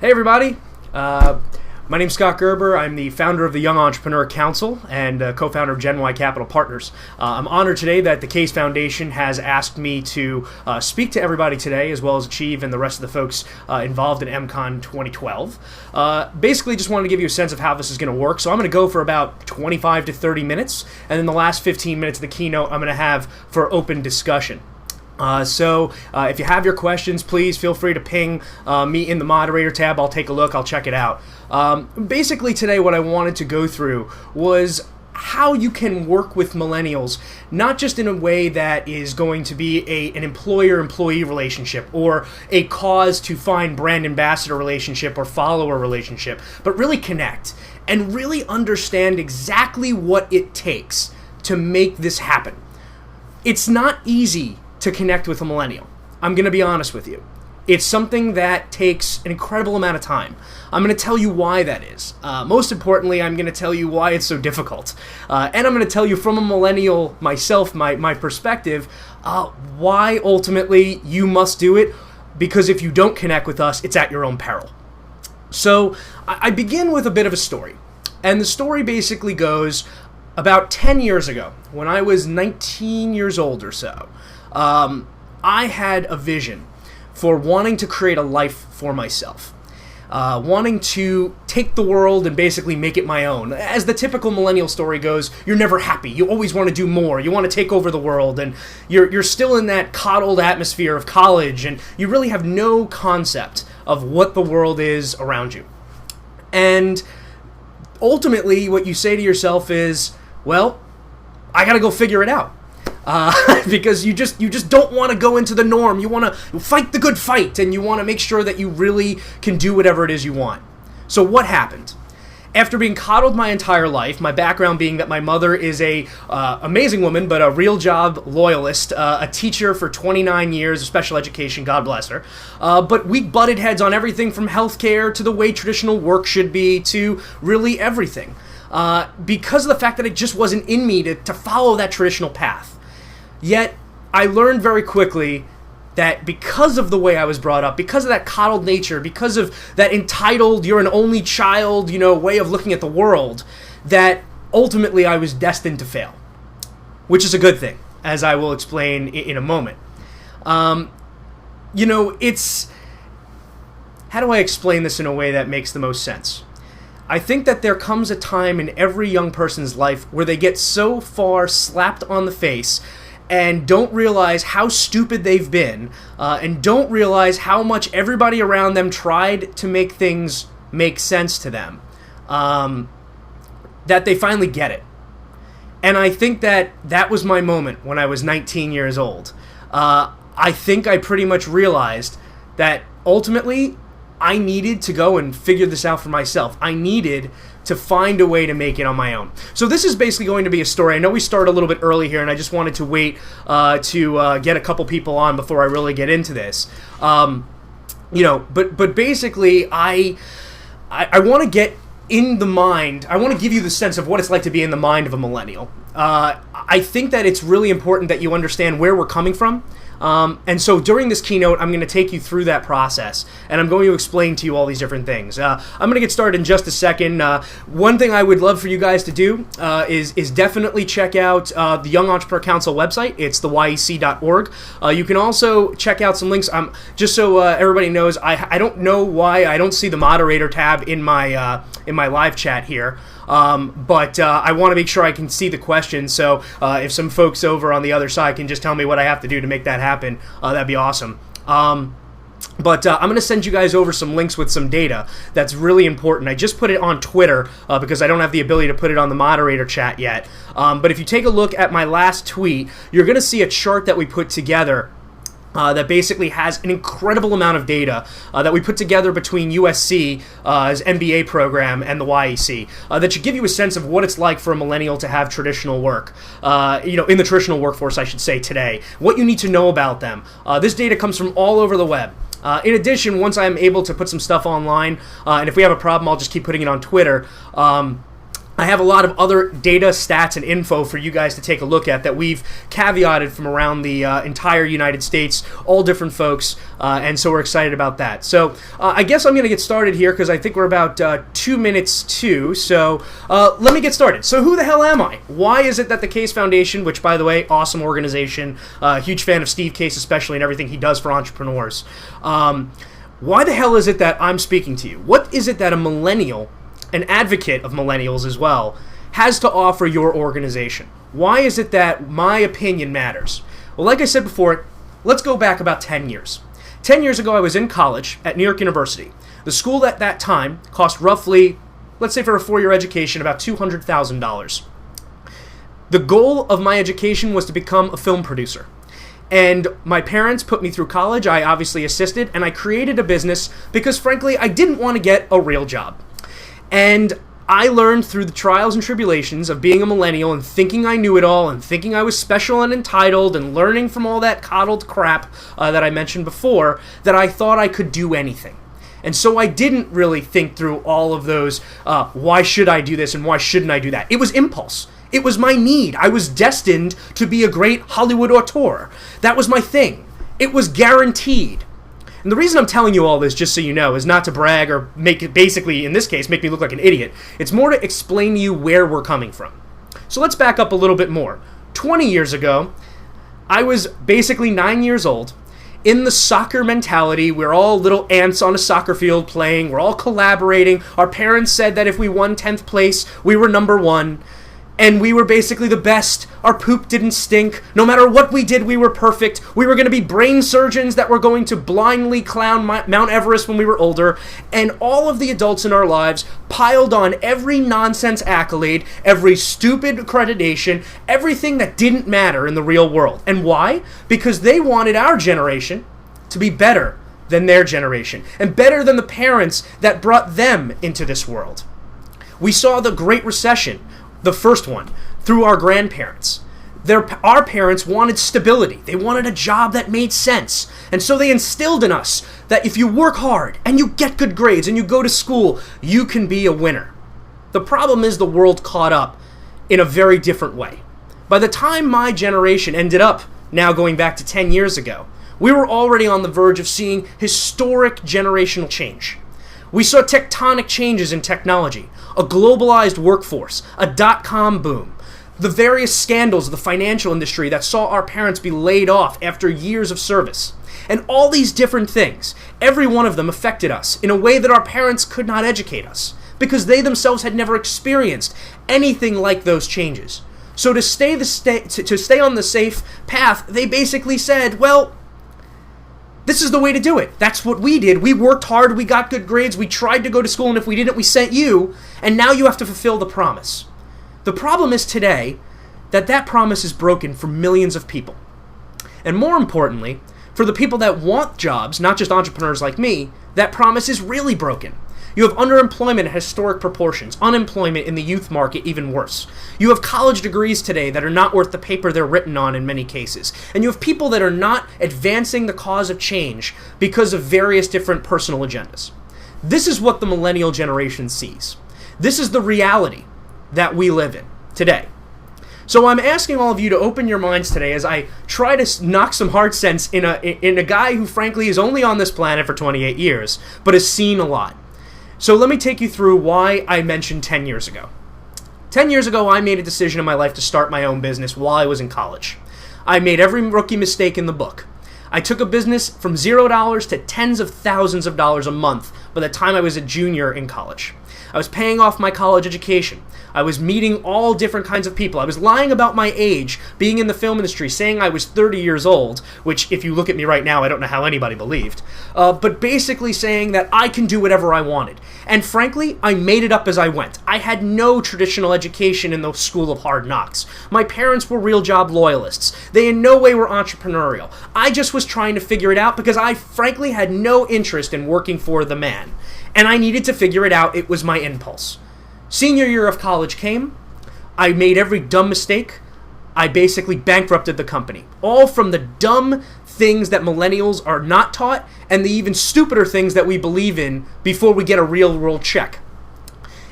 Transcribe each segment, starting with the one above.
Hey everybody, my name's Scott Gerber. I'm the founder of the Young Entrepreneur Council and co-founder of Gen Y Capital Partners. I'm honored today that the Case Foundation has asked me to speak to everybody today, as well as Achieve and the rest of the folks involved in MCon 2012. Basically, just wanted to give you a sense of how this is going to work. So I'm going to go for about 25 to 30 minutes, and then the last 15 minutes of the keynote I'm going to have for open discussion. So if you have your questions, please feel free to ping me in the moderator tab. I'll take a look. I'll check it out. Basically today what I wanted to go through was how you can work with millennials, not just in a way that is going to be an employer-employee relationship or a cause to find brand ambassador relationship or follower relationship, but really connect and really understand exactly what it takes to make this happen. It's not easy to connect with a millennial. I'm going to be honest with you. It's something that takes an incredible amount of time. I'm going to tell you why that is. Most importantly, I'm going to tell you why it's so difficult. And I'm going to tell you from a millennial myself, my perspective, why ultimately you must do it, because if you don't connect with us, it's at your own peril. So I begin with a bit of a story. And the story basically goes about 10 years ago, when I was 19 years old or so. I had a vision for wanting to create a life for myself, wanting to take the world and basically make it my own. As the typical millennial story goes, you're never happy. You always want to do more. You want to take over the world, and you're still in that coddled atmosphere of college, and you really have no concept of what the world is around you. And ultimately, what you say to yourself is, well, I got to go figure it out. Because you just don't want to go into the norm. You want to fight the good fight, and you want to make sure that you really can do whatever it is you want. So what happened? After being coddled my entire life, my background being that my mother is a amazing woman, but a real job loyalist, a teacher for 29 years of special education, God bless her. But we butted heads on everything from healthcare to the way traditional work should be to really everything. Because of the fact that it just wasn't in me to follow that traditional path. Yet, I learned very quickly that because of the way I was brought up, because of that coddled nature, because of that entitled, you're an only child, way of looking at the world, that ultimately I was destined to fail. Which is a good thing, as I will explain in a moment. It's... How do I explain this in a way that makes the most sense? I think that there comes a time in every young person's life where they get so far slapped on the face and don't realize how stupid they've been, and don't realize how much everybody around them tried to make things make sense to them, that they finally get it. And I think that was my moment when I was 19 years old. I think I pretty much realized that ultimately I needed to go and figure this out for myself. I needed to find a way to make it on my own. So this is basically going to be a story. I know we started a little bit early here, and I just wanted to wait to get a couple people on before I really get into this. But basically, I want to get in the mind. I want to give you the sense of what it's like to be in the mind of a millennial. I think that it's really important that you understand where we're coming from. And so during this keynote, I'm going to take you through that process, and I'm going to explain to you all these different things. I'm going to get started in just a second. One thing I would love for you guys to do is definitely check out the Young Entrepreneur Council website. It's theyec.org. You can also check out some links. Just so everybody knows, I don't know why I don't see the moderator tab in my live chat here. But I want to make sure I can see the questions, so if some folks over on the other side can just tell me what I have to do to make that happen, that'd be awesome. But I'm going to send you guys over some links with some data that's really important. I just put it on Twitter because I don't have the ability to put it on the moderator chat yet. But if you take a look at my last tweet, you're going to see a chart that we put together that basically has an incredible amount of data that we put together between USC's MBA program and the YEC that should give you a sense of what it's like for a millennial to have traditional work, in the traditional workforce, I should say, today. What you need to know about them. This data comes from all over the web. In addition, once I'm able to put some stuff online, and if we have a problem, I'll just keep putting it on Twitter, I have a lot of other data, stats, and info for you guys to take a look at that we've caveated from around the entire United States, all different folks, and so we're excited about that. So I guess I'm going to get started here because I think we're about 2 minutes to, so let me get started. So who the hell am I? Why is it that the Case Foundation, which by the way, awesome organization, huge fan of Steve Case especially and everything he does for entrepreneurs, why the hell is it that I'm speaking to you? What is it that a millennial, an advocate of millennials as well, has to offer your organization? Why is it that my opinion matters? Well, like I said before, let's go back about 10 years. 10 years ago, I was in college at New York University. The school at that time cost roughly, let's say for a 4-year education, about $200,000. The goal of my education was to become a film producer. And my parents put me through college. I obviously assisted, and I created a business because, frankly, I didn't want to get a real job. And I learned through the trials and tribulations of being a millennial and thinking I knew it all and thinking I was special and entitled and learning from all that coddled crap that I mentioned before, that I thought I could do anything. And so I didn't really think through all of those, why should I do this and why shouldn't I do that? It was impulse. It was my need. I was destined to be a great Hollywood auteur. That was my thing. It was guaranteed. And the reason I'm telling you all this, just so you know, is not to brag or make it, basically, in this case, make me look like an idiot. It's more to explain to you where we're coming from. So let's back up a little bit more. 20 years ago, I was basically 9 years old. In the soccer mentality, we're all little ants on a soccer field playing. We're all collaborating. Our parents said that if we won 10th place, we were number one. And we were basically the best. Our poop didn't stink. No matter what we did, we were perfect. We were going to be brain surgeons that were going to blindly climb Mount Everest when we were older. And all of the adults in our lives piled on every nonsense accolade, every stupid accreditation, everything that didn't matter in the real world. And why? Because they wanted our generation to be better than their generation and better than the parents that brought them into this world. We saw the Great Recession, the first one, through our grandparents. Our parents wanted stability. They wanted a job that made sense. And so they instilled in us that if you work hard and you get good grades and you go to school, you can be a winner. The problem is the world caught up in a very different way. By the time my generation ended up, now going back to 10 years ago, we were already on the verge of seeing historic generational change. We saw tectonic changes in technology, a globalized workforce, a dot-com boom, the various scandals of the financial industry that saw our parents be laid off after years of service. And all these different things, every one of them affected us in a way that our parents could not educate us, because they themselves had never experienced anything like those changes. So to stay on the safe path, they basically said, well, this is the way to do it. That's what we did. We worked hard, we got good grades, we tried to go to school, and if we didn't, we sent you, and now you have to fulfill the promise. The problem is today that that promise is broken for millions of people. And more importantly, for the people that want jobs, not just entrepreneurs like me, that promise is really broken. You have underemployment at historic proportions, unemployment in the youth market even worse. You have college degrees today that are not worth the paper they're written on in many cases. And you have people that are not advancing the cause of change because of various different personal agendas. This is what the millennial generation sees. This is the reality that we live in today. So I'm asking all of you to open your minds today as I try to knock some hard sense in a guy who frankly is only on this planet for 28 years, but has seen a lot. So let me take you through why I mentioned 10 years ago. 10 years ago, I made a decision in my life to start my own business while I was in college. I made every rookie mistake in the book. I took a business from $0 to tens of thousands of dollars a month by the time I was a junior in college. I was paying off my college education. I was meeting all different kinds of people. I was lying about my age, being in the film industry, saying I was 30 years old, which if you look at me right now, I don't know how anybody believed. But basically saying that I can do whatever I wanted. And frankly, I made it up as I went. I had no traditional education in the school of hard knocks. My parents were real job loyalists. They in no way were entrepreneurial. I just was trying to figure it out because I frankly had no interest in working for the man. And I needed to figure it out. It was my impulse. Senior year of college came. I made every dumb mistake. I basically bankrupted the company. All from the dumb things that millennials are not taught and the even stupider things that we believe in before we get a real world check.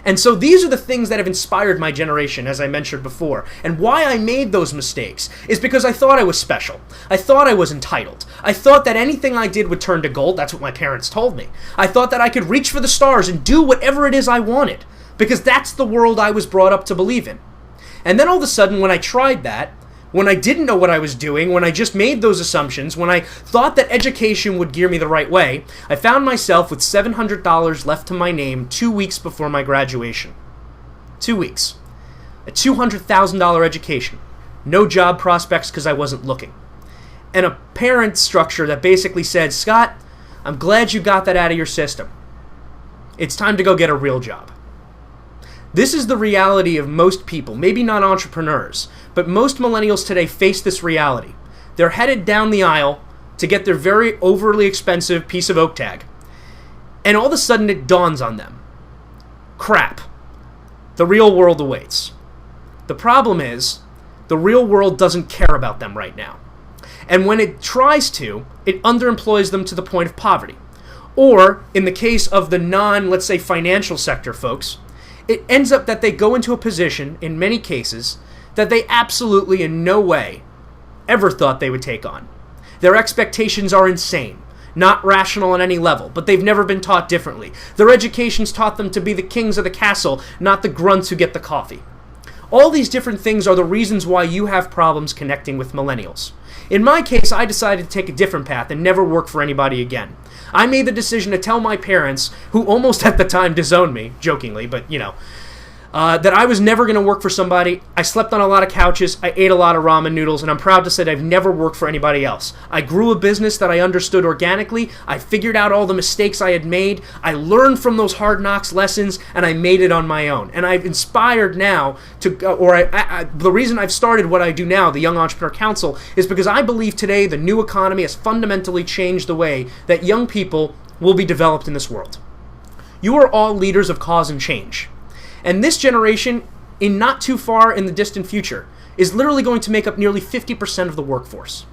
And so these are the things that have inspired my generation, as I mentioned before. And why I made those mistakes is because I thought I was special. I thought I was entitled. I thought that anything I did would turn to gold. That's what my parents told me. I thought that I could reach for the stars and do whatever it is I wanted, because that's the world I was brought up to believe in. And then all of a sudden, when I tried that, when I didn't know what I was doing, when I just made those assumptions, when I thought that education would gear me the right way, I found myself with $700 left to my name 2 weeks before my graduation. 2 weeks. A $200,000 education. No job prospects because I wasn't looking. And a parent structure that basically said, Scott, I'm glad you got that out of your system. It's time to go get a real job. This is the reality of most people, maybe not entrepreneurs, but most millennials today face this reality. They're headed down the aisle to get their very overly expensive piece of oak tag, and all of a sudden it dawns on them. Crap. The real world awaits. The problem is, the real world doesn't care about them right now. And when it tries to, it underemploys them to the point of poverty. Or, in the case of the let's say, financial sector folks, it ends up that they go into a position, in many cases, that they absolutely in no way ever thought they would take on. Their expectations are insane, not rational on any level, but they've never been taught differently. Their education's taught them to be the kings of the castle, not the grunts who get the coffee. All these different things are the reasons why you have problems connecting with millennials. In my case, I decided to take a different path and never work for anybody again. I made the decision to tell my parents, who almost at the time disowned me, jokingly, but that I was never going to work for somebody. I slept on a lot of couches, I ate a lot of ramen noodles, and I'm proud to say that I've never worked for anybody else. I grew a business that I understood organically, I figured out all the mistakes I had made, I learned from those hard knocks lessons, and I made it on my own. And I've inspired now to, the reason I've started what I do now, the Young Entrepreneur Council, is because I believe today the new economy has fundamentally changed the way that young people will be developed in this world. You are all leaders of cause and change. And this generation, in not too far in the distant future, is literally going to make up nearly 50% of the workforce.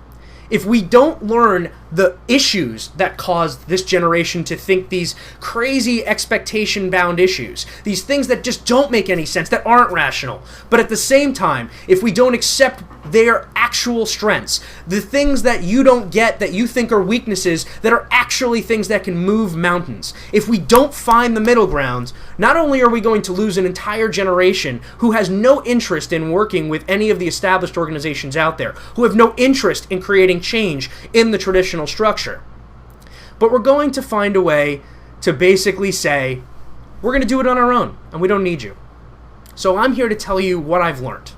If we don't learn the issues that caused this generation to think these crazy expectation-bound issues, these things that just don't make any sense, that aren't rational, but at the same time, if we don't accept their actual strengths, the things that you don't get that you think are weaknesses that are actually things that can move mountains, if we don't find the middle ground, not only are we going to lose an entire generation who has no interest in working with any of the established organizations out there, who have no interest in creating change in the traditional structure, but we're going to find a way to basically say, we're going to do it on our own, and we don't need you. So I'm here to tell you what I've learned.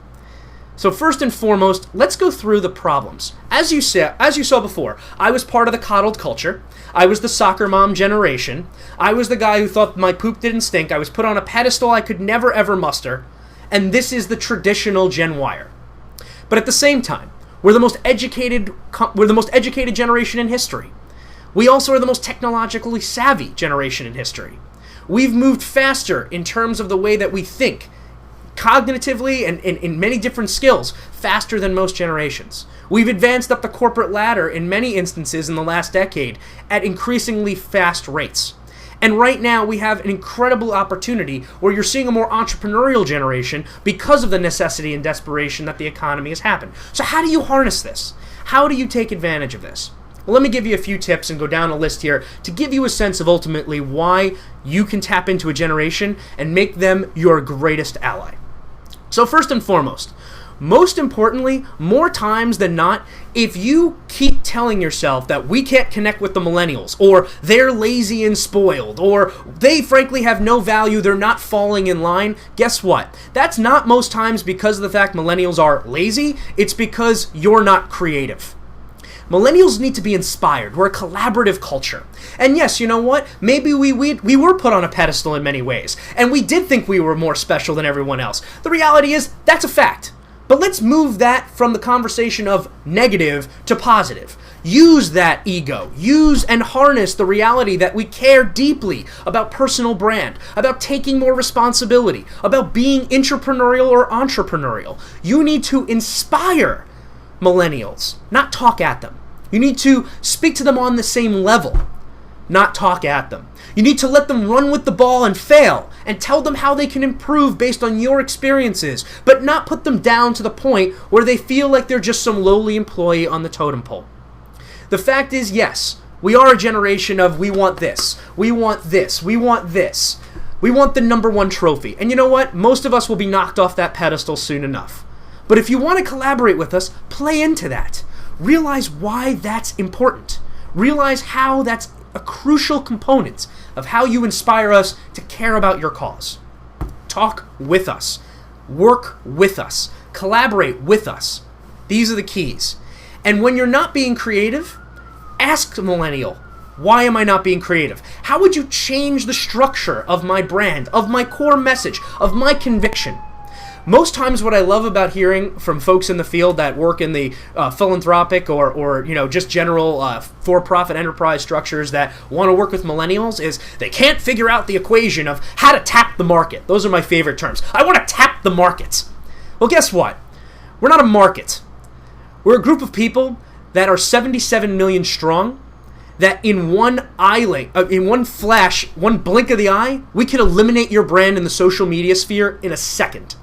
So first and foremost, let's go through the problems. As you saw before, I was part of the coddled culture. I was the soccer mom generation. I was the guy who thought my poop didn't stink. I was put on a pedestal I could never ever muster. And this is the traditional Gen Yer. But at the same time, we're the most educated generation in history. We also are the most technologically savvy generation in history. We've moved faster in terms of the way that we think, cognitively and in many different skills, faster than most generations. We've advanced up the corporate ladder in many instances in the last decade at increasingly fast rates. And right now we have an incredible opportunity where you're seeing a more entrepreneurial generation because of the necessity and desperation that the economy has happened. So how do you harness this? How do you take advantage of this? Well, let me give you a few tips and go down a list here to give you a sense of ultimately why you can tap into a generation and make them your greatest ally. So first and foremost, most importantly, more times than not, if you keep telling yourself that we can't connect with the millennials, or they're lazy and spoiled, or they frankly have no value, they're not falling in line, guess what? That's not most times because of the fact millennials are lazy, it's because you're not creative. Millennials need to be inspired. We're a collaborative culture. And yes, you know what? Maybe we were put on a pedestal in many ways, and we did think we were more special than everyone else. The reality is, that's a fact. But let's move that from the conversation of negative to positive. Use that ego. Use and harness the reality that we care deeply about personal brand, about taking more responsibility, about being intrapreneurial or entrepreneurial. You need to inspire millennials, not talk at them. You need to speak to them on the same level. not talk at them. You need to let them run with the ball and fail, and tell them how they can improve based on your experiences, but not put them down to the point where they feel like they're just some lowly employee on the totem pole. The fact is, yes, we are a generation of we want this, we want this, we want this. We want the number one trophy. And you know what? Most of us will be knocked off that pedestal soon enough. But if you want to collaborate with us, play into that. Realize why that's important. Realize how that's a crucial component of how you inspire us to care about your cause. Talk with us. Work with us. Collaborate with us. These are the keys. And when you're not being creative, ask the millennial, why am I not being creative? How would you change the structure of my brand, of my core message, of my conviction? Most times what I love about hearing from folks in the field that work in the philanthropic or just general for-profit enterprise structures that want to work with millennials is they can't figure out the equation of how to tap the market. Those are my favorite terms. I want to tap the markets. Well, guess what? We're not a market. We're a group of people that are 77 million strong, that in one flash, one blink of the eye, we can eliminate your brand in the social media sphere in a second.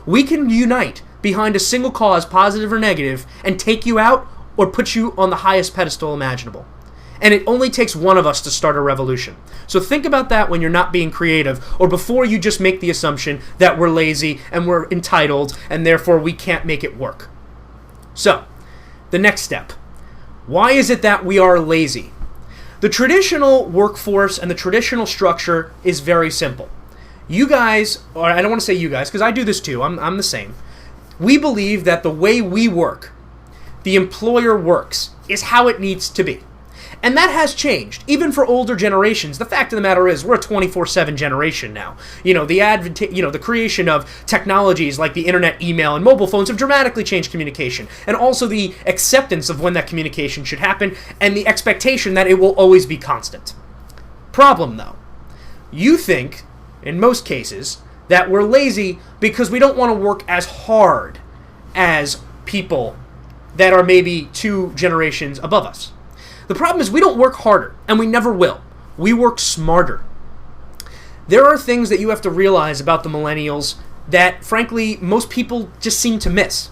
We can unite behind a single cause, positive or negative, and take you out or put you on the highest pedestal imaginable. And it only takes one of us to start a revolution. So think about that when you're not being creative, or before you just make the assumption that we're lazy and we're entitled and therefore we can't make it work. So, the next step. Why is it that we are lazy? The traditional workforce and the traditional structure is very simple. You guys, or I don't want to say you guys, because I do this too, I'm the same. We believe that the way we work, the employer works, is how it needs to be. And that has changed, even for older generations. The fact of the matter is, we're a 24/7 generation now. The creation of technologies like the internet, email, and mobile phones have dramatically changed communication, and also the acceptance of when that communication should happen, and the expectation that it will always be constant. Problem, though, you think, in most cases, that we're lazy because we don't want to work as hard as people that are maybe 2 generations above us. The problem is we don't work harder, and we never will. We work smarter. There are things that you have to realize about the millennials that, frankly, most people just seem to miss.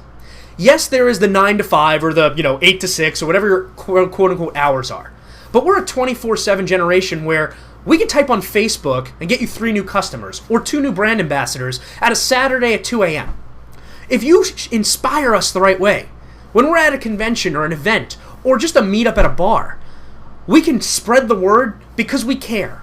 Yes, there is the 9 to 5 or the 8 to 6 or whatever your quote-unquote hours are. But we're a 24/7 generation where we can type on Facebook and get you 3 new customers or 2 new brand ambassadors at a Saturday at 2 a.m. If you inspire us the right way, when we're at a convention or an event or just a meetup at a bar, we can spread the word because we care.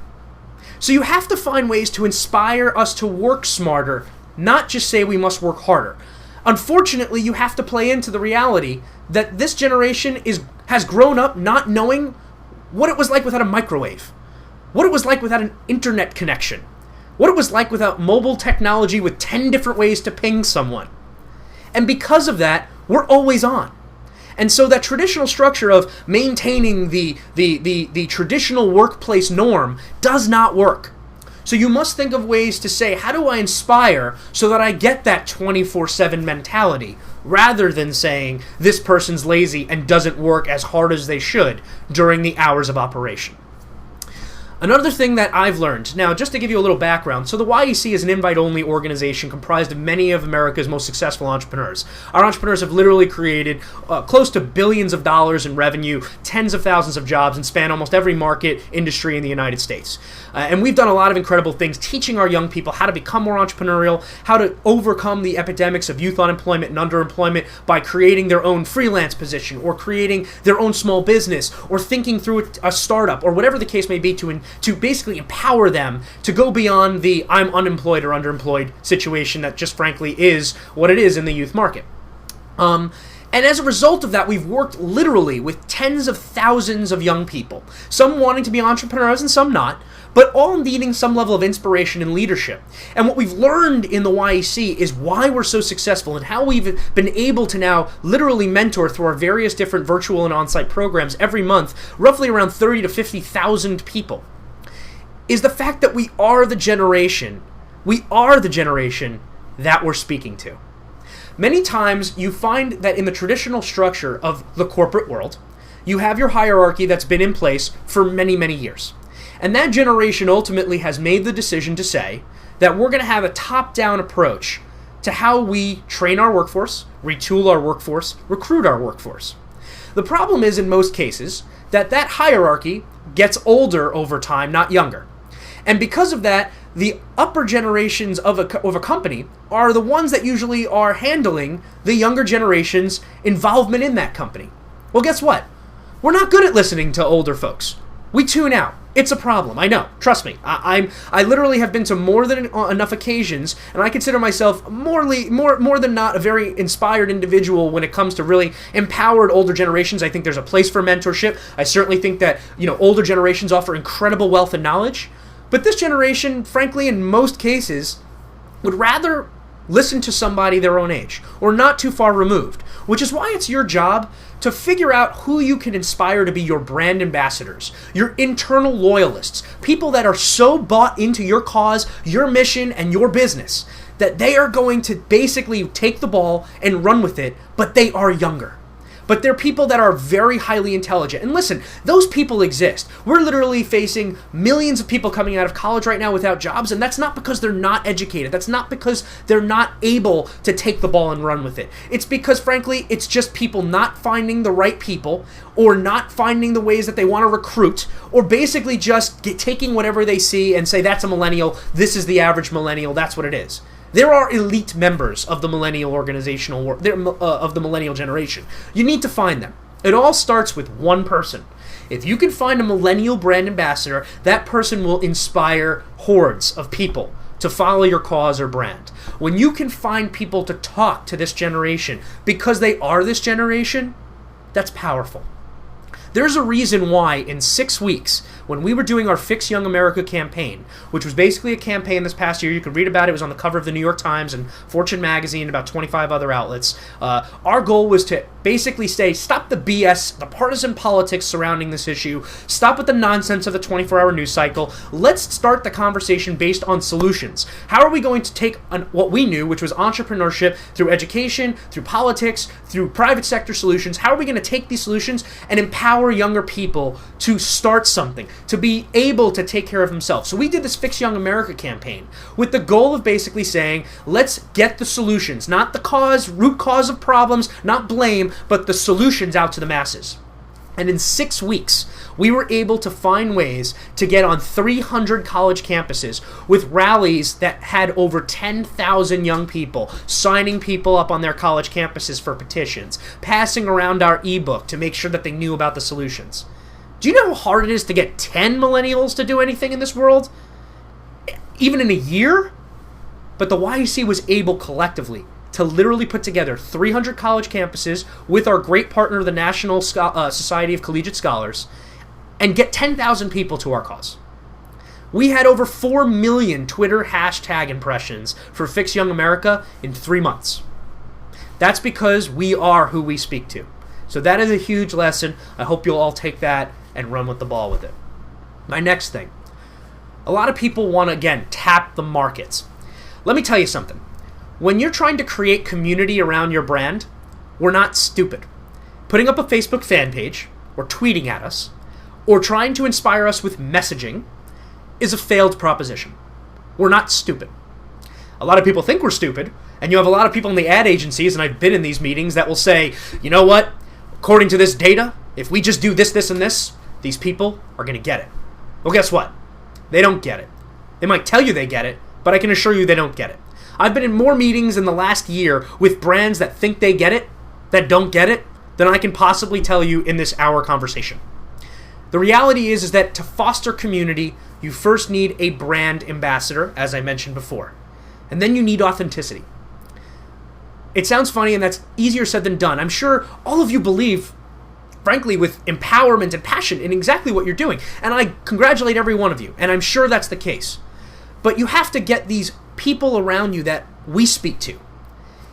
So you have to find ways to inspire us to work smarter, not just say we must work harder. Unfortunately, you have to play into the reality that this generation has grown up not knowing what it was like without a microwave, what it was like without an internet connection, what it was like without mobile technology with 10 different ways to ping someone. And because of that, we're always on. And so that traditional structure of maintaining the traditional workplace norm does not work. So you must think of ways to say, how do I inspire so that I get that 24/7 mentality, rather than saying this person's lazy and doesn't work as hard as they should during the hours of operation. Another thing that I've learned, now just to give you a little background, so the YEC is an invite-only organization comprised of many of America's most successful entrepreneurs. Our entrepreneurs have literally created close to billions of dollars in revenue, tens of thousands of jobs, and span almost every market industry in the United States. And we've done a lot of incredible things teaching our young people how to become more entrepreneurial, how to overcome the epidemics of youth unemployment and underemployment by creating their own freelance position or creating their own small business or thinking through a startup or whatever the case may be to basically empower them to go beyond the I'm unemployed or underemployed situation that just frankly is what it is in the youth market. And as a result of that, we've worked literally with tens of thousands of young people, some wanting to be entrepreneurs and some not, but all needing some level of inspiration and leadership. And what we've learned in the YEC is why we're so successful and how we've been able to now literally mentor through our various different virtual and on-site programs every month, roughly around 30 to 50,000 people, is the fact that we are the generation that we're speaking to. Many times you find that in the traditional structure of the corporate world, you have your hierarchy that's been in place for many, many years. And that generation ultimately has made the decision to say that we're going to have a top-down approach to how we train our workforce, retool our workforce, recruit our workforce. The problem is, in most cases, that hierarchy gets older over time, not younger. And because of that, the upper generations of a company are the ones that usually are handling the younger generation's involvement in that company. Well, guess what? We're not good at listening to older folks. We tune out. It's a problem. I know. Trust me. I literally have been to more than enough occasions, and I consider myself more than not a very inspired individual when it comes to really empowered older generations. I think there's a place for mentorship. I certainly think that, older generations offer incredible wealth and knowledge. But this generation, frankly, in most cases, would rather listen to somebody their own age or not too far removed, which is why it's your job to figure out who you can inspire to be your brand ambassadors, your internal loyalists, people that are so bought into your cause, your mission, and your business that they are going to basically take the ball and run with it, but they are younger. But they're people that are very highly intelligent. And listen, those people exist. We're literally facing millions of people coming out of college right now without jobs, and that's not because they're not educated. That's not because they're not able to take the ball and run with it. It's because, frankly, it's just people not finding the right people, or not finding the ways that they want to recruit, or basically just taking whatever they see and say, that's a millennial, this is the average millennial, that's what it is. There are elite members of the millennial of the millennial generation. You need to find them. It all starts with one person. If you can find a millennial brand ambassador, that person will inspire hordes of people to follow your cause or brand. When you can find people to talk to this generation because they are this generation, that's powerful. There's a reason why in 6 weeks, when we were doing our Fix Young America campaign, which was basically a campaign this past year, you can read about it, it was on the cover of the New York Times and Fortune magazine and about 25 other outlets. Our goal was to basically say, stop the BS, the partisan politics surrounding this issue, stop with the nonsense of the 24-hour news cycle, let's start the conversation based on solutions. How are we going to take what we knew, which was entrepreneurship, through education, through politics, through private sector solutions, how are we going to take these solutions and empower younger people to start something, to be able to take care of themselves? So we did this Fix Young America campaign with the goal of basically saying, let's get the solutions, not the root cause of problems, not blame, but the solutions out to the masses. And in 6 weeks, we were able to find ways to get on 300 college campuses with rallies that had over 10,000 young people signing people up on their college campuses for petitions, passing around our ebook to make sure that they knew about the solutions. Do you know how hard it is to get 10 millennials to do anything in this world? Even in a year? But the YUC was able collectively to literally put together 300 college campuses with our great partner, the National Society of Collegiate Scholars, and get 10,000 people to our cause. We had over 4 million Twitter hashtag impressions for Fix Young America in 3 months. That's because we are who we speak to. So that is a huge lesson. I hope you'll all take that and run with the ball with it. My next thing. A lot of people want to, again, tap the markets. Let me tell you something. When you're trying to create community around your brand, we're not stupid. Putting up a Facebook fan page, or tweeting at us, or trying to inspire us with messaging is a failed proposition. We're not stupid. A lot of people think we're stupid, and you have a lot of people in the ad agencies, and I've been in these meetings, that will say, you know what, according to this data, if we just do this, this, and this, these people are going to get it. Well, guess what? They don't get it. They might tell you they get it, but I can assure you they don't get it. I've been in more meetings in the last year with brands that think they get it, that don't get it, than I can possibly tell you in this hour conversation. The reality is that to foster community, you first need a brand ambassador, as I mentioned before. And then you need authenticity. It sounds funny, and that's easier said than done. I'm sure all of you believe, frankly, with empowerment and passion in exactly what you're doing. And I congratulate every one of you, and I'm sure that's the case. But you have to get these people around you that we speak to,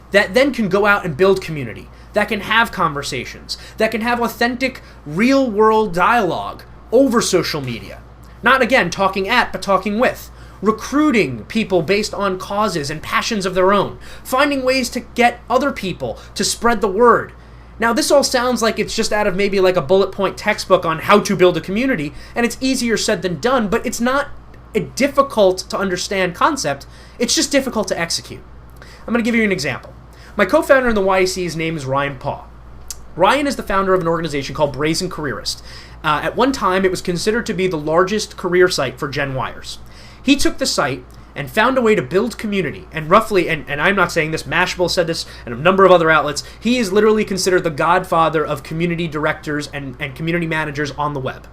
that then can go out and build community, that can have conversations, that can have authentic, real-world dialogue over social media. Not, again, talking at, but talking with. Recruiting people based on causes and passions of their own. Finding ways to get other people to spread the word. Now, this all sounds like it's just out of maybe like a bullet point textbook on how to build a community, and it's easier said than done, but it's not a difficult to understand concept. It's just difficult to execute. I'm going to give you an example. My co-founder in the YEC's name is Ryan Paugh. Ryan is the founder of an organization called Brazen Careerist. At one time, it was considered to be the largest career site for Gen Yers. He took the site and found a way to build community. And roughly, and I'm not saying this, Mashable said this, and a number of other outlets, he is literally considered the godfather of community directors and community managers on the web.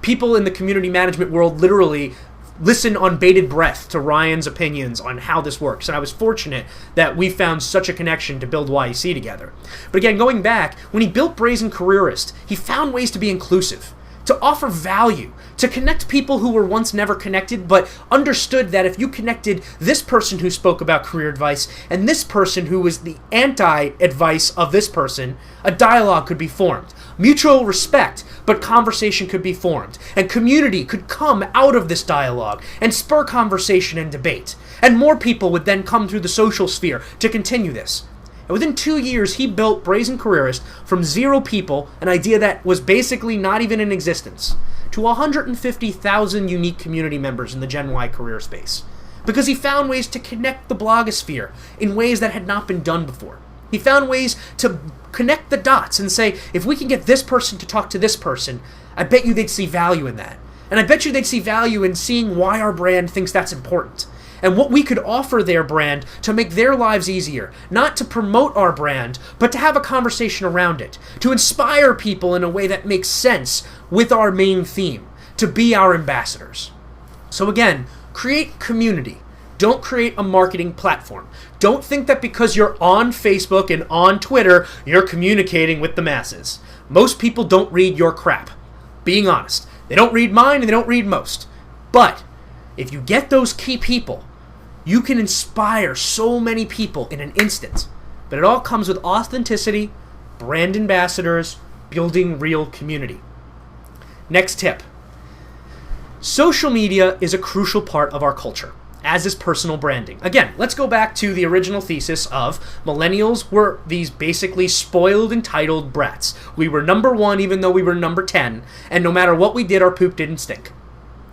People in the community management world literally listen on bated breath to Ryan's opinions on how this works. And I was fortunate that we found such a connection to build YEC together. But again, going back, when he built Brazen Careerist, he found ways to be inclusive, to offer value, to connect people who were once never connected, but understood that if you connected this person who spoke about career advice and this person who was the anti-advice of this person, a dialogue could be formed. Mutual respect, but conversation could be formed. And community could come out of this dialogue and spur conversation and debate. And more people would then come through the social sphere to continue this. And within 2 years, he built Brazen Careerist from 0 people, an idea that was basically not even in existence, to 150,000 unique community members in the Gen Y career space. Because he found ways to connect the blogosphere in ways that had not been done before. He found ways to connect the dots and say, if we can get this person to talk to this person, I bet you they'd see value in that. And I bet you they'd see value in seeing why our brand thinks that's important. And what we could offer their brand to make their lives easier, not to promote our brand, but to have a conversation around it, to inspire people in a way that makes sense with our main theme, to be our ambassadors. So again, create community. Don't create a marketing platform. Don't think that because you're on Facebook and on Twitter, you're communicating with the masses. Most people don't read your crap. Being honest. They don't read mine and they don't read most. But if you get those key people, you can inspire so many people in an instant. But it all comes with authenticity, brand ambassadors, building real community. Next tip. Social media is a crucial part of our culture, as is personal branding. Again, let's go back to the original thesis of millennials were these basically spoiled, entitled brats. We were number 1 even though we were number 10, and no matter what we did, our poop didn't stink.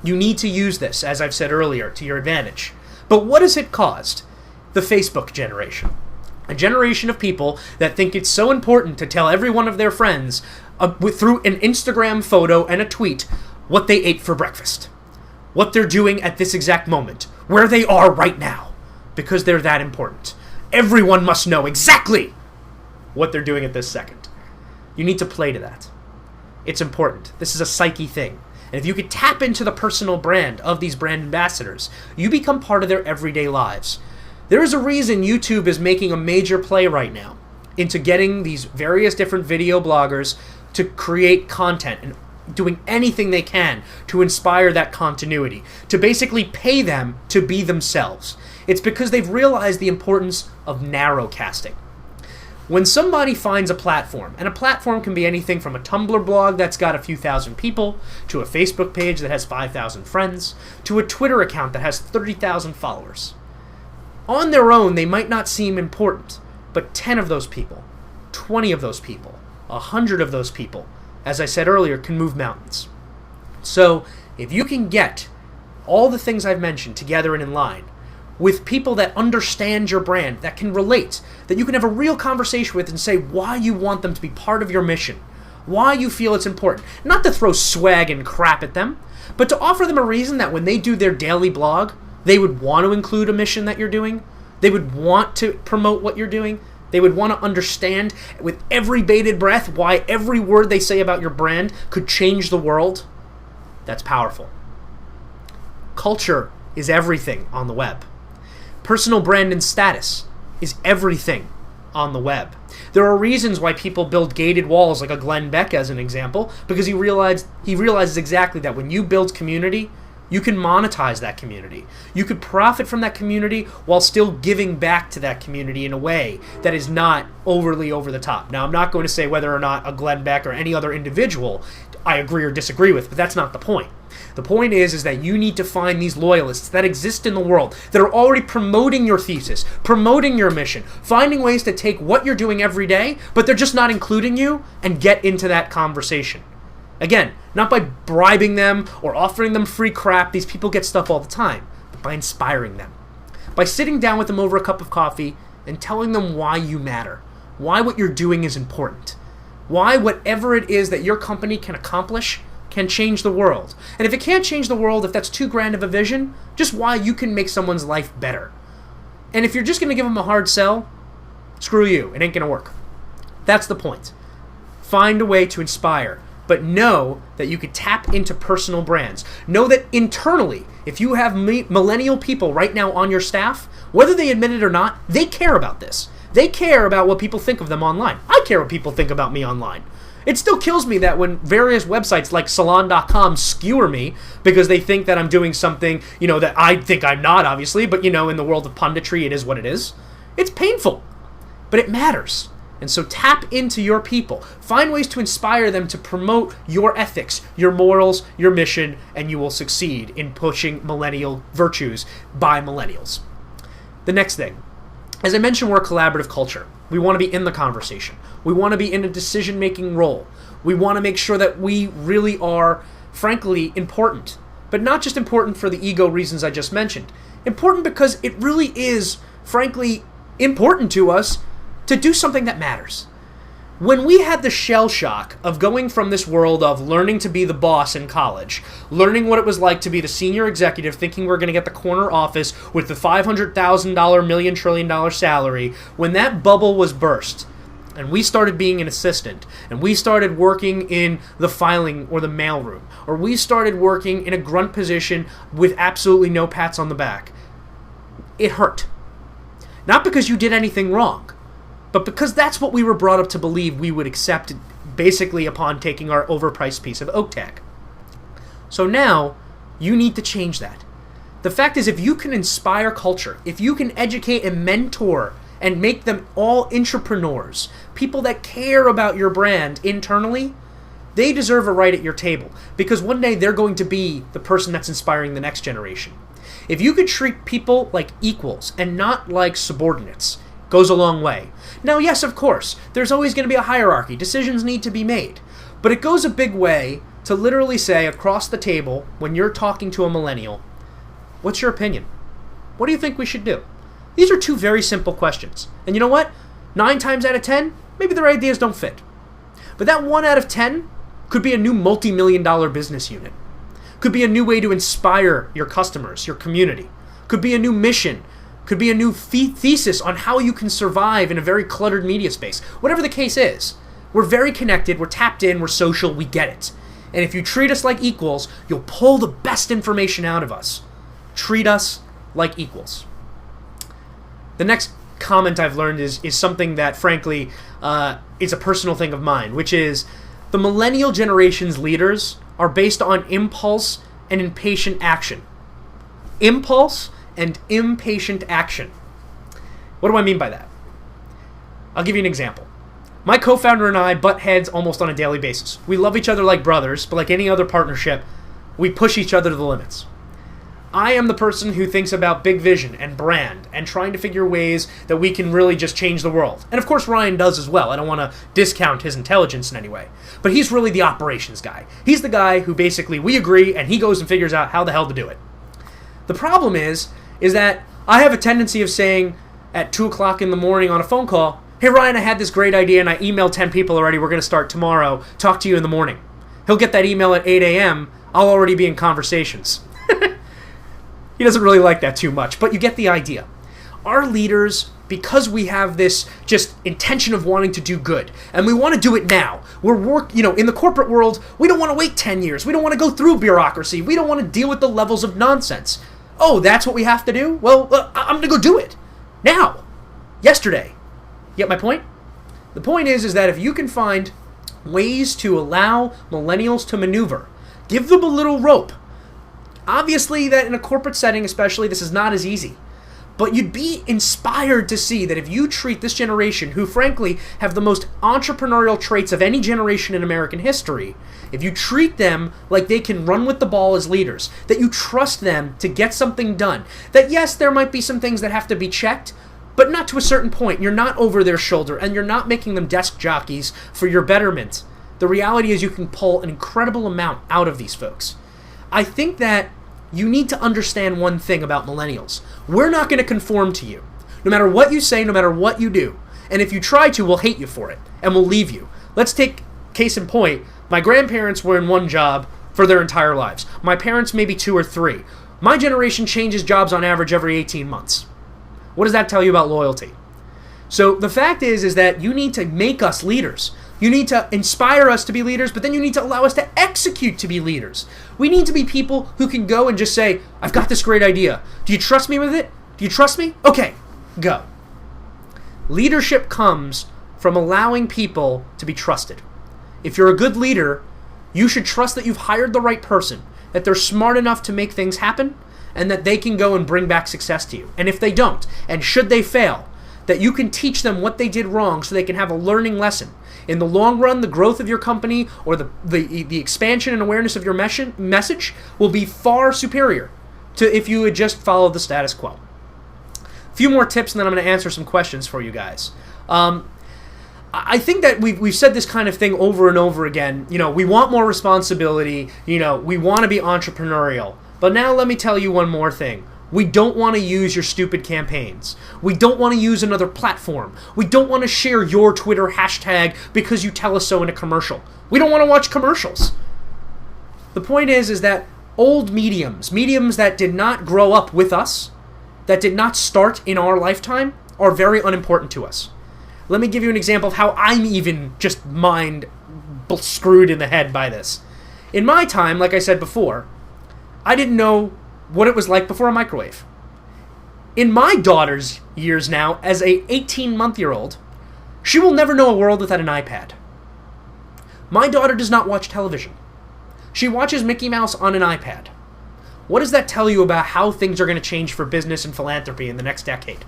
You need to use this, as I've said earlier, to your advantage. But what has it caused? The Facebook generation. A generation of people that think it's so important to tell every one of their friends through an Instagram photo and a tweet what they ate for breakfast, what they're doing at this exact moment, where they are right now, because they're that important. Everyone must know exactly what they're doing at this second. You need to play to that. It's important. This is a psyche thing. And if you could tap into the personal brand of these brand ambassadors, you become part of their everyday lives. There is a reason YouTube is making a major play right now into getting these various different video bloggers to create content and doing anything they can to inspire that continuity, to basically pay them to be themselves. It's because they've realized the importance of narrowcasting. When somebody finds a platform, and a platform can be anything from a Tumblr blog that's got a few thousand people, to a Facebook page that has 5,000 friends, to a Twitter account that has 30,000 followers. On their own, they might not seem important, but 10 of those people, 20 of those people, 100 of those people, as I said earlier, can move mountains. So, if you can get all the things I've mentioned together and in line, with people that understand your brand, that can relate, that you can have a real conversation with and say why you want them to be part of your mission, why you feel it's important. Not to throw swag and crap at them, but to offer them a reason that when they do their daily blog, they would want to include a mission that you're doing, they would want to promote what you're doing, they would want to understand with every bated breath why every word they say about your brand could change the world. That's powerful. Culture is everything on the web. Personal brand and status is everything on the web. There are reasons why people build gated walls, like a Glenn Beck as an example, because he realizes exactly that when you build community, you can monetize that community. You could profit from that community while still giving back to that community in a way that is not overly over the top. Now, I'm not going to say whether or not a Glenn Beck or any other individual I agree or disagree with, but that's not the point. The point is that you need to find these loyalists that exist in the world that are already promoting your thesis, promoting your mission, finding ways to take what you're doing every day, but they're just not including you, and get into that conversation. Again, not by bribing them or offering them free crap. These people get stuff all the time, but by inspiring them. By sitting down with them over a cup of coffee and telling them why you matter, why what you're doing is important, why whatever it is that your company can accomplish can change the world. And if it can't change the world, if that's too grand of a vision, just why you can make someone's life better. And if you're just going to give them a hard sell, screw you. It ain't going to work. That's the point. Find a way to inspire, but know that you could tap into personal brands. Know that internally, if you have millennial people right now on your staff, whether they admit it or not, they care about this. They care about what people think of them online. I care what people think about me online. It still kills me that when various websites like salon.com skewer me because they think that I'm doing something, that I think I'm not, obviously, but, in the world of punditry, it is what it is. It's painful, but it matters. And so tap into your people. Find ways to inspire them to promote your ethics, your morals, your mission, and you will succeed in pushing millennial virtues by millennials. The next thing, as I mentioned, we're a collaborative culture. We want to be in the conversation. We want to be in a decision-making role. We want to make sure that we really are, frankly, important. But not just important for the ego reasons I just mentioned. Important because it really is, frankly, important to us to do something that matters. When we had the shell shock of going from this world of learning to be the boss in college, learning what it was like to be the senior executive, thinking we're going to get the corner office with the $500,000 million trillion dollar salary, when that bubble was burst, and we started being an assistant, and we started working in the filing or the mailroom, or we started working in a grunt position with absolutely no pats on the back, it hurt. Not because you did anything wrong, but because that's what we were brought up to believe we would accept basically upon taking our overpriced piece of oak tag. So now, you need to change that. The fact is, if you can inspire culture, if you can educate and mentor and make them all entrepreneurs, people that care about your brand internally, they deserve a right at your table. Because one day they're going to be the person that's inspiring the next generation. If you could treat people like equals and not like subordinates, goes a long way. Now, yes, of course, there's always going to be a hierarchy. Decisions need to be made. But it goes a big way to literally say across the table, when you're talking to a millennial, what's your opinion? What do you think we should do? These are two very simple questions. And you know what? 9 times out of 10, maybe their ideas don't fit. But that 1 out of 10 could be a new multi-million-dollar business unit. Could be a new way to inspire your customers, your community. Could be a new mission. Could be a new thesis on how you can survive in a very cluttered media space. Whatever the case is, we're very connected, we're tapped in, we're social, we get it. And if you treat us like equals, you'll pull the best information out of us. Treat us like equals. The next comment I've learned is something that, frankly, is a personal thing of mine, which is the millennial generation's leaders are based on impulse and impatient action. Impulse and impatient action. What do I mean by that? I'll give you an example. My co-founder and I butt heads almost on a daily basis. We love each other like brothers, but like any other partnership, we push each other to the limits. I am the person who thinks about big vision and brand and trying to figure ways that we can really just change the world. And of course Ryan does as well. I don't want to discount his intelligence in any way. But he's really the operations guy. He's the guy who basically we agree and he goes and figures out how the hell to do it. The problem is that I have a tendency of saying at 2 o'clock in the morning on a phone call, hey Ryan, I had this great idea and I emailed 10 people already, we're going to start tomorrow, talk to you in the morning. He'll get that email at 8 a.m., I'll already be in conversations. He doesn't really like that too much, but you get the idea. Our leaders, because we have this just intention of wanting to do good, and we want to do it now. In the corporate world, we don't want to wait 10 years. We don't want to go through bureaucracy. We don't want to deal with the levels of nonsense. Oh, that's what we have to do? Well, I'm going to go do it. Now. Yesterday. You get my point? The point is that if you can find ways to allow millennials to maneuver, give them a little rope. Obviously, that in a corporate setting especially, this is not as easy. But you'd be inspired to see that if you treat this generation, who frankly have the most entrepreneurial traits of any generation in American history, if you treat them like they can run with the ball as leaders, that you trust them to get something done, that yes, there might be some things that have to be checked, but not to a certain point. You're not over their shoulder, and you're not making them desk jockeys for your betterment. The reality is you can pull an incredible amount out of these folks. I think that you need to understand one thing about millennials. We're not going to conform to you. No matter what you say, no matter what you do. And if you try to, we'll hate you for it, and we'll leave you. Let's take case in point. My grandparents were in one job for their entire lives. My parents maybe 2 or 3. My generation changes jobs on average every 18 months. What does that tell you about loyalty? So the fact is that you need to make us leaders. You need to inspire us to be leaders, but then you need to allow us to execute to be leaders. We need to be people who can go and just say, I've got this great idea. Do you trust me with it? Do you trust me? Okay, go. Leadership comes from allowing people to be trusted. If you're a good leader, you should trust that you've hired the right person, that they're smart enough to make things happen, and that they can go and bring back success to you. And if they don't, and should they fail, that you can teach them what they did wrong so they can have a learning lesson. In the long run, the growth of your company or the expansion and awareness of your message will be far superior to if you had just followed the status quo. A few more tips, and then I'm going to answer some questions for you guys. I think that we've said this kind of thing over and over again. You know, we want more responsibility. You know, we want to be entrepreneurial. But now let me tell you one more thing. We don't want to use your stupid campaigns. We don't want to use another platform. We don't want to share your Twitter hashtag because you tell us so in a commercial. We don't want to watch commercials. The point is that old mediums that did not grow up with us, that did not start in our lifetime, are very unimportant to us. Let me give you an example of how I'm even just mind screwed in the head by this. In my time, like I said before, I didn't know what it was like before a microwave. In my daughter's years now, as a 18-month-year-old, she will never know a world without an iPad. My daughter does not watch television. She watches Mickey Mouse on an iPad. What does that tell you about how things are going to change for business and philanthropy in the next decade?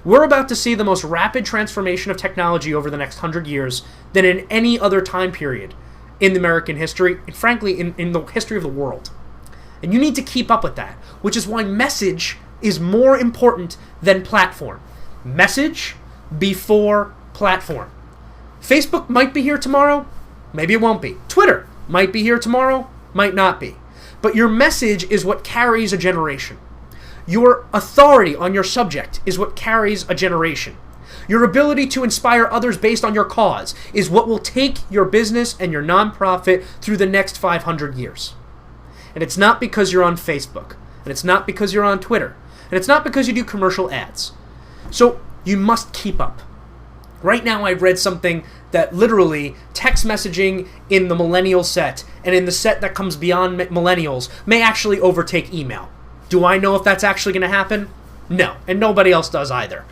We're about to see the most rapid transformation of technology over the next 100 years than in any other time period in American history, and frankly, in the history of the world. And you need to keep up with that, which is why message is more important than platform. Message before platform. Facebook might be here tomorrow, maybe it won't be. Twitter might be here tomorrow, might not be. But your message is what carries a generation. Your authority on your subject is what carries a generation. Your ability to inspire others based on your cause is what will take your business and your nonprofit through the next 500 years. And it's not because you're on Facebook, and it's not because you're on Twitter, and it's not because you do commercial ads. So you must keep up. Right now I've read something that literally text messaging in the millennial set and in the set that comes beyond millennials may actually overtake email. Do I know if that's actually going to happen? No, and nobody else does either.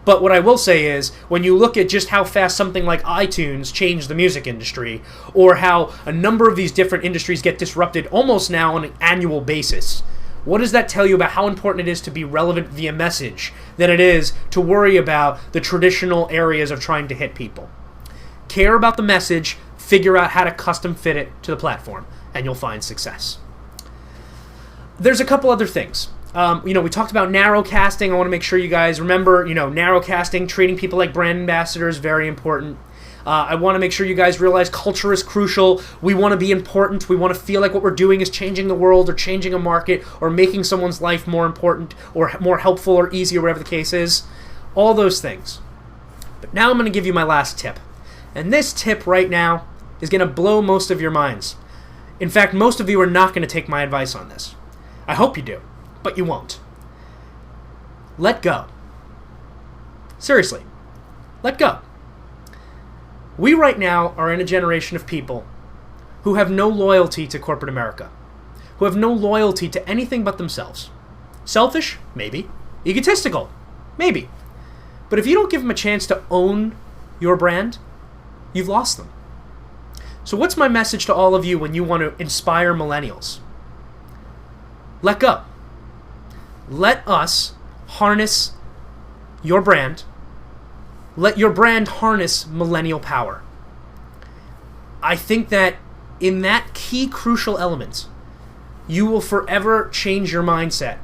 But what I will say is, when you look at just how fast something like iTunes changed the music industry, or how a number of these different industries get disrupted almost now on an annual basis, what does that tell you about how important it is to be relevant via message than it is to worry about the traditional areas of trying to hit people? Care about the message, figure out how to custom fit it to the platform, and you'll find success. There's a couple other things. We talked about narrowcasting. I want to make sure you guys remember, narrowcasting, treating people like brand ambassadors, very important. I want to make sure you guys realize culture is crucial. We want to be important. We want to feel like what we're doing is changing the world or changing a market or making someone's life more important or more helpful or easy or whatever the case is. All those things. But now I'm going to give you my last tip. And this tip right now is going to blow most of your minds. In fact, most of you are not going to take my advice on this. I hope you do, but you won't. Let go. Seriously, let go. We right now are in a generation of people who have no loyalty to corporate America, who have no loyalty to anything but themselves. Selfish? Maybe. Egotistical? Maybe. But if you don't give them a chance to own your brand, you've lost them. So what's my message to all of you when you want to inspire millennials? Let go. Let us harness your brand. Let your brand harness millennial power. I think that in that key crucial element, you will forever change your mindset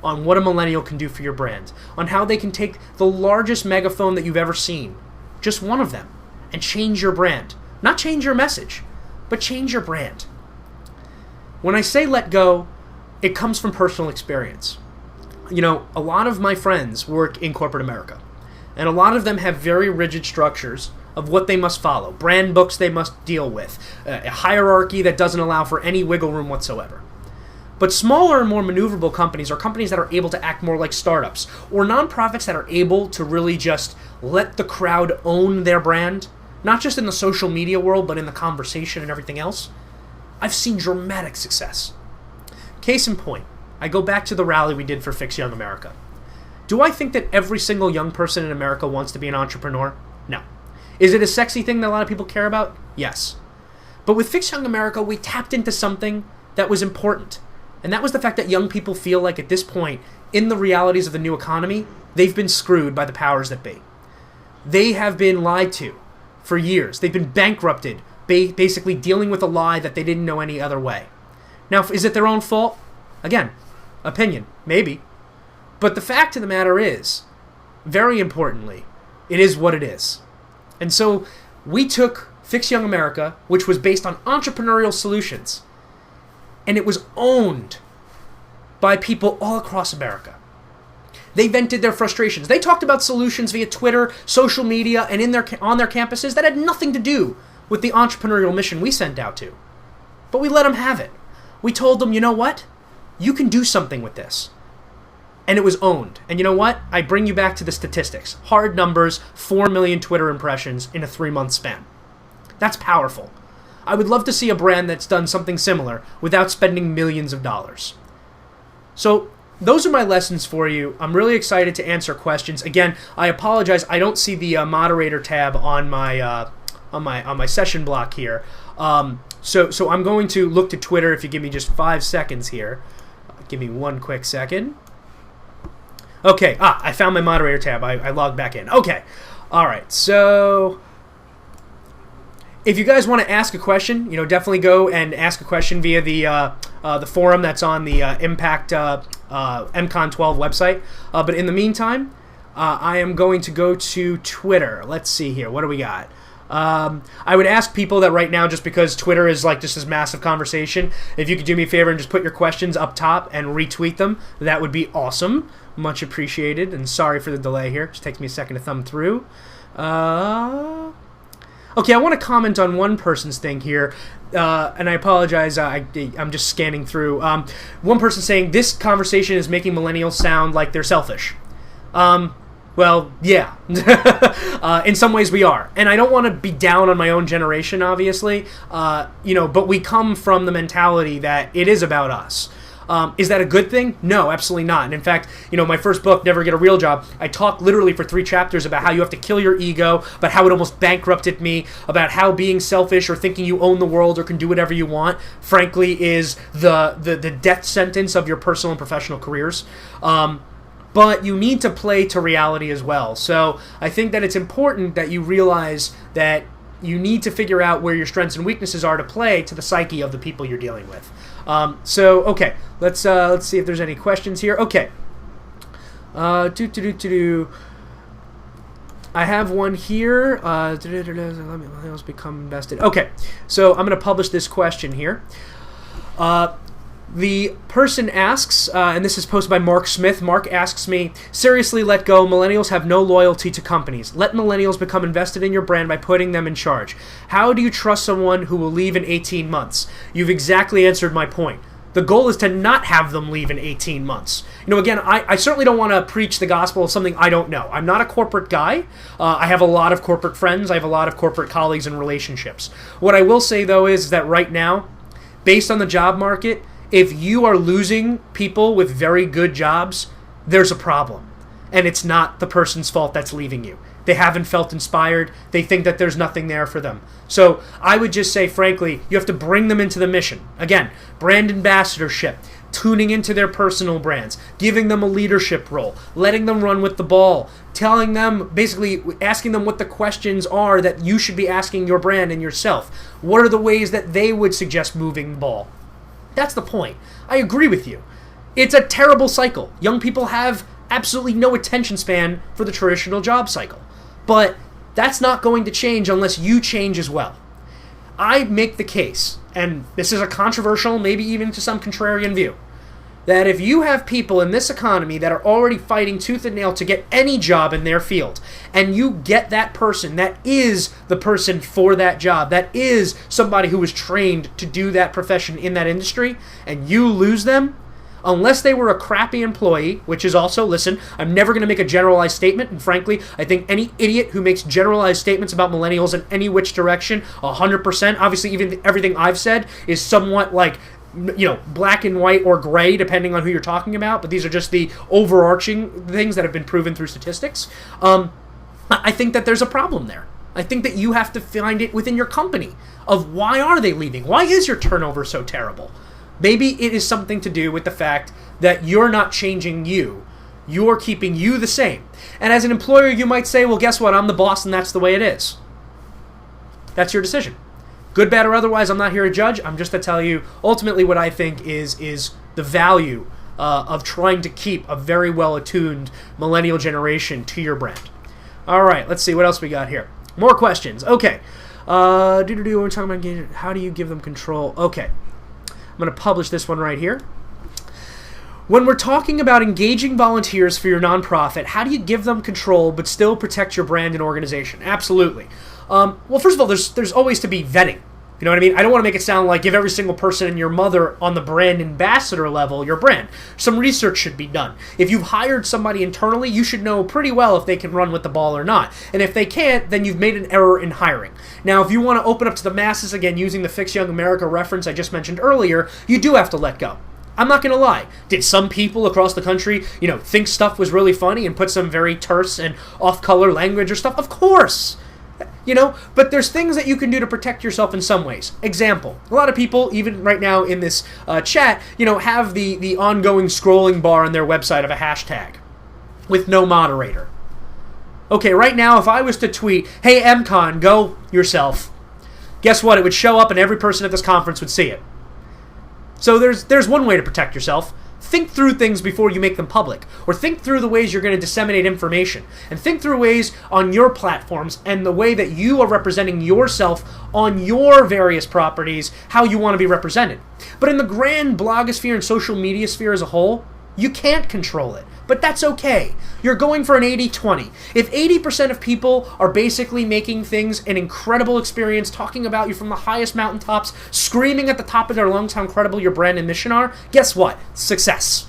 on what a millennial can do for your brand, on how they can take the largest megaphone that you've ever seen, just one of them, and change your brand. Not change your message, but change your brand. When I say let go, it comes from personal experience. You know, a lot of my friends work in corporate America, and a lot of them have very rigid structures of what they must follow, brand books they must deal with, a hierarchy that doesn't allow for any wiggle room whatsoever. But smaller and more maneuverable companies are companies that are able to act more like startups, or nonprofits that are able to really just let the crowd own their brand, not just in the social media world, but in the conversation and everything else. I've seen dramatic success. Case in point, I go back to the rally we did for Fix Young America. Do I think that every single young person in America wants to be an entrepreneur? No. Is it a sexy thing that a lot of people care about? Yes. But with Fix Young America, we tapped into something that was important. And that was the fact that young people feel like at this point, in the realities of the new economy, they've been screwed by the powers that be. They have been lied to for years. They've been bankrupted, basically dealing with a lie that they didn't know any other way. Now, is it their own fault? Again, opinion, maybe. But the fact of the matter is, very importantly, it is what it is. And so we took Fix Young America, which was based on entrepreneurial solutions, and it was owned by people all across America. They vented their frustrations. They talked about solutions via Twitter, social media, and on their campuses that had nothing to do with the entrepreneurial mission we sent out to. But we let them have it. We told them, you know what? You can do something with this. And it was owned. And you know what? I bring you back to the statistics. Hard numbers, 4 million Twitter impressions in a 3-month span. That's powerful. I would love to see a brand that's done something similar without spending millions of dollars. So those are my lessons for you. I'm really excited to answer questions. Again, I apologize. I don't see the moderator tab on my session block here. So I'm going to look to Twitter. If you give me just 5 seconds here, give me one quick second. Okay. I found my moderator tab. I logged back in. Okay. All right. So if you guys want to ask a question, definitely go and ask a question via the forum that's on the Impact MCon 12 website. But in the meantime, I am going to go to Twitter. Let's see here. What do we got? I would ask people that right now, just because Twitter is like just this massive conversation, if you could do me a favor and just put your questions up top and retweet them, that would be awesome. Much appreciated. And sorry for the delay here. It just takes me a second to thumb through. Okay, I want to comment on one person's thing here, and I apologize, I'm just scanning through. One person saying, this conversation is making millennials sound like they're selfish. Well, yeah. In some ways we are. And I don't want to be down on my own generation, obviously, but we come from the mentality that it is about us. Is that a good thing? No, absolutely not. And in fact, my first book, Never Get a Real Job, I talk literally for 3 chapters about how you have to kill your ego, about how it almost bankrupted me, about how being selfish or thinking you own the world or can do whatever you want, frankly, is the death sentence of your personal and professional careers. But you need to play to reality as well. So I think that it's important that you realize that you need to figure out where your strengths and weaknesses are to play to the psyche of the people you're dealing with. Okay, let's see if there's any questions here. Okay. I have one here. Let me become invested. Okay, so I'm going to publish this question here. The person asks, and this is posted by Mark Smith. Mark asks me, seriously, let go. Millennials have no loyalty to companies. Let millennials become invested in your brand by putting them in charge. How do you trust someone who will leave in 18 months? You've exactly answered my point. The goal is to not have them leave in 18 months. Again, I certainly don't want to preach the gospel of something I don't know. I'm not a corporate guy. I have a lot of corporate friends. I have a lot of corporate colleagues and relationships. What I will say, though, is that right now, based on the job market, if you are losing people with very good jobs, there's a problem. And it's not the person's fault that's leaving you. They haven't felt inspired. They think that there's nothing there for them. So I would just say, frankly, you have to bring them into the mission. Again, brand ambassadorship, tuning into their personal brands, giving them a leadership role, letting them run with the ball, telling them, basically asking them what the questions are that you should be asking your brand and yourself. What are the ways that they would suggest moving the ball? That's the point. I agree with you. It's a terrible cycle. Young people have absolutely no attention span for the traditional job cycle. But that's not going to change unless you change as well. I make the case, and this is a controversial, maybe even to some contrarian view, that if you have people in this economy that are already fighting tooth and nail to get any job in their field, and you get that person that is the person for that job, that is somebody who was trained to do that profession in that industry, and you lose them, unless they were a crappy employee, which is also, listen, I'm never going to make a generalized statement, and frankly, I think any idiot who makes generalized statements about millennials in any which direction, 100%, obviously even everything I've said is somewhat like, black and white or gray, depending on who you're talking about, but these are just the overarching things that have been proven through statistics. I think that there's a problem there. I think that you have to find it within your company of why are they leaving? Why is your turnover so terrible? Maybe it is something to do with the fact that you're not changing you. You're keeping you the same. And as an employer, you might say, well, guess what? I'm the boss and that's the way it is. That's your decision. Good, bad, or otherwise, I'm not here to judge. I'm just to tell you ultimately what I think is the value of trying to keep a very well-attuned millennial generation to your brand. All right, let's see what else we got here. More questions. Okay. We're talking about how do you give them control? Okay. I'm going to publish this one right here. When we're talking about engaging volunteers for your nonprofit, how do you give them control but still protect your brand and organization? Absolutely. Well, first of all, there's always to be vetting. You know what I mean? I don't want to make it sound like give every single person and your mother on the brand ambassador level your brand. Some research should be done. If you've hired somebody internally, you should know pretty well if they can run with the ball or not. And if they can't, then you've made an error in hiring. Now, if you want to open up to the masses, again, using the Fix Young America reference I just mentioned earlier, you do have to let go. I'm not going to lie. Did some people across the country, think stuff was really funny and put some very terse and off-color language or stuff? Of course. But there's things that you can do to protect yourself in some ways. Example, a lot of people, even right now in this chat, have the ongoing scrolling bar on their website of a hashtag with no moderator. Okay, right now, if I was to tweet, hey, MCon, go yourself, guess what? It would show up and every person at this conference would see it. So there's one way to protect yourself. Think through things before you make them public, or think through the ways you're going to disseminate information, and think through ways on your platforms and the way that you are representing yourself on your various properties, how you want to be represented. But in the grand blogosphere and social media sphere as a whole, you can't control it. But that's okay. You're going for an 80-20. If 80% of people are basically making things an incredible experience, talking about you from the highest mountaintops, screaming at the top of their lungs how incredible your brand and mission are, guess what? Success.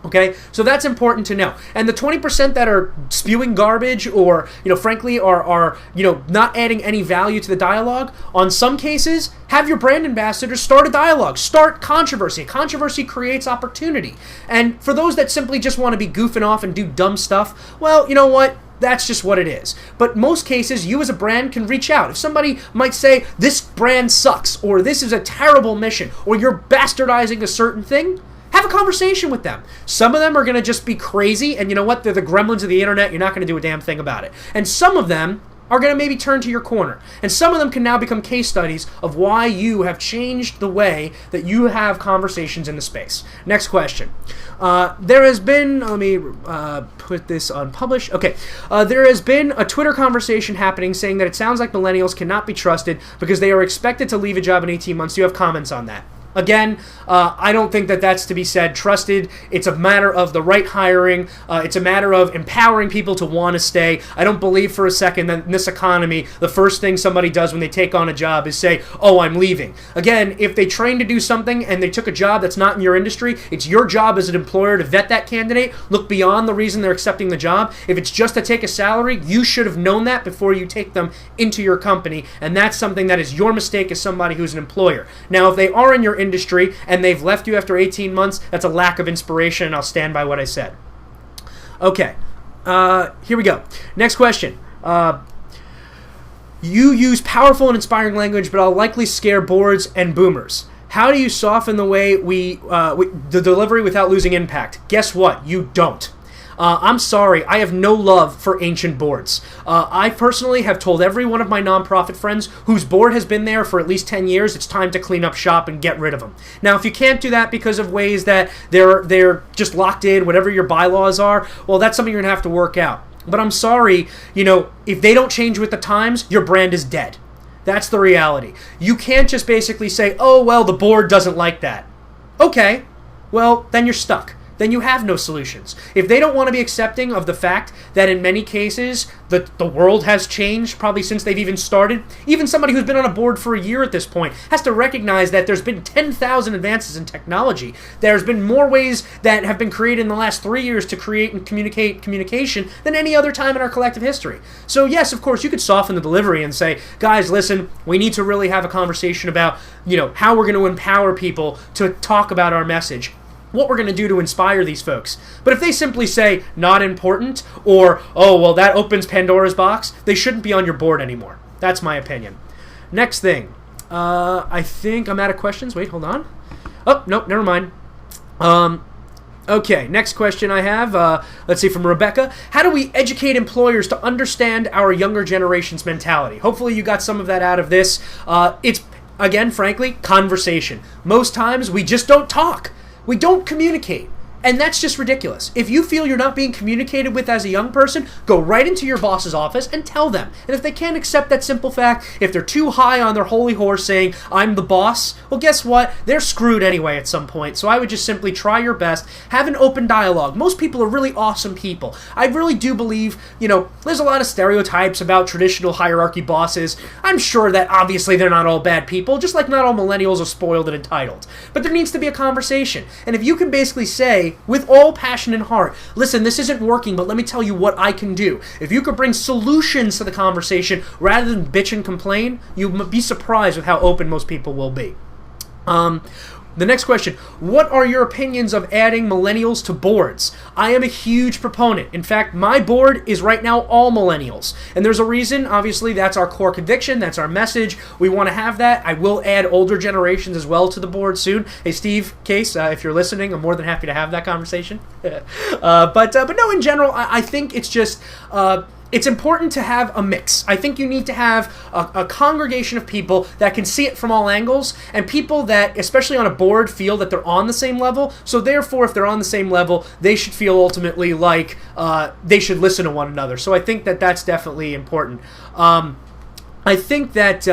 Okay? So that's important to know. And the 20% that are spewing garbage or, frankly are not adding any value to the dialogue, on some cases, have your brand ambassadors start a dialogue. Start controversy. Controversy creates opportunity. And for those that simply just want to be goofing off and do dumb stuff, well, you know what? That's just what it is. But most cases, you as a brand can reach out. If somebody might say, this brand sucks, or this is a terrible mission, or you're bastardizing a certain thing, have a conversation with them. Some of them are going to just be crazy, and you know what? They're the gremlins of the internet. You're not going to do a damn thing about it. And some of them are going to maybe turn to your corner. And some of them can now become case studies of why you have changed the way that you have conversations in the space. Next question. There has been, let me put this on publish. Okay. There has been a Twitter conversation happening saying that it sounds like millennials cannot be trusted because they are expected to leave a job in 18 months. Do you have comments on that? Again, I don't think that that's to be said. Trusted, it's a matter of the right hiring. It's a matter of empowering people to want to stay. I don't believe for a second that in this economy, the first thing somebody does when they take on a job is say, oh, I'm leaving. Again, if they train to do something and they took a job that's not in your industry, it's your job as an employer to vet that candidate, look beyond the reason they're accepting the job. If it's just to take a salary, you should have known that before you take them into your company, and that's something that is your mistake as somebody who's an employer. Now, if they are in your industry and they've left you after 18 months, that's a lack of inspiration, and I'll stand by what I said. Okay, here we go. Next question. You use powerful and inspiring language, but I'll likely scare boards and boomers. How do you soften the way the delivery without losing impact? Guess what? You don't. I'm sorry, I have no love for ancient boards. I personally have told every one of my nonprofit friends whose board has been there for at least 10 years, it's time to clean up shop and get rid of them. Now, if you can't do that because of ways that they're just locked in, whatever your bylaws are, well, that's something you're going to have to work out. But I'm sorry, if they don't change with the times, your brand is dead. That's the reality. You can't just basically say, oh, well, the board doesn't like that. Okay, well, then you're stuck. Then you have no solutions. If they don't want to be accepting of the fact that in many cases the world has changed probably since they've even started, even somebody who's been on a board for a year at this point has to recognize that there's been 10,000 advances in technology. There's been more ways that have been created in the last 3 years to create and communicate communication than any other time in our collective history. So yes, of course, you could soften the delivery and say, guys, listen, we need to really have a conversation about, how we're going to empower people to talk about our message, what we're going to do to inspire these folks. But if they simply say, not important, or, oh, well, that opens Pandora's box, they shouldn't be on your board anymore. That's my opinion. Next thing. I think I'm out of questions. Wait, hold on. Oh, nope, never mind. Okay, next question I have, let's see, from Rebecca. How do we educate employers to understand our younger generation's mentality? Hopefully you got some of that out of this. It's, again, frankly, conversation. Most times we just don't talk. We don't communicate, and that's just ridiculous. If you feel you're not being communicated with as a young person, go right into your boss's office and tell them. And if they can't accept that simple fact, if they're too high on their holy horse saying, I'm the boss, well, guess what? They're screwed anyway at some point. So I would just simply try your best, have an open dialogue. Most people are really awesome people. I really do believe, there's a lot of stereotypes about traditional hierarchy bosses. I'm sure that obviously they're not all bad people, just like not all millennials are spoiled and entitled. But there needs to be a conversation. And if you can basically say, with all passion and heart, listen, this isn't working, but let me tell you what I can do. If you could bring solutions to the conversation rather than bitch and complain, you'll be surprised with how open most people will be. The next question, what are your opinions of adding millennials to boards? I am a huge proponent. In fact, my board is right now all millennials. And there's a reason, obviously, that's our core conviction, that's our message. We want to have that. I will add older generations as well to the board soon. Hey, Steve Case, if you're listening, I'm more than happy to have that conversation. But no, in general, I think it's just... it's important to have a mix. I think you need to have a congregation of people that can see it from all angles, and people that, especially on a board, feel that they're on the same level. So therefore, if they're on the same level, they should feel ultimately like they should listen to one another. So I think that that's definitely important. I think that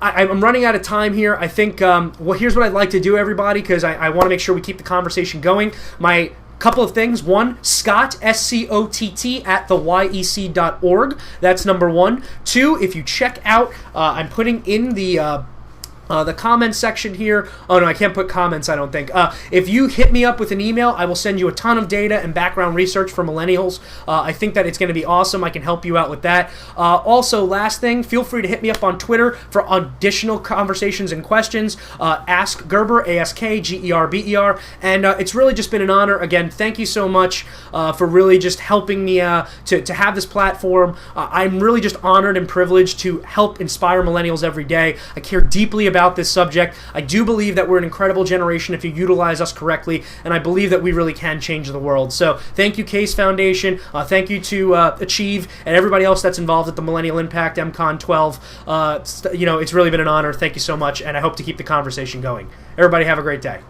I'm running out of time here. I think, here's what I'd like to do, everybody, because I want to make sure we keep the conversation going. My couple of things. One, Scott, SCOTT, at theyec.org. That's number one. Two, if you check out, I'm putting in the comment section here. Oh no, I can't put comments, I don't think. If you hit me up with an email, I will send you a ton of data and background research for millennials. I think that it's going to be awesome. I can help you out with that. Also, last thing, feel free to hit me up on Twitter for additional conversations and questions. Ask Gerber, AskGerber, and it's really just been an honor. Again, thank you so much for really just helping me to have this platform. I'm really just honored and privileged to help inspire millennials every day. I care deeply about this subject. I do believe that we're an incredible generation if you utilize us correctly, and I believe that we really can change the world. So thank you, Case Foundation. Thank you to Achieve and everybody else that's involved at the Millennial Impact MCon 12. It's really been an honor. Thank you so much, and I hope to keep the conversation going. Everybody have a great day.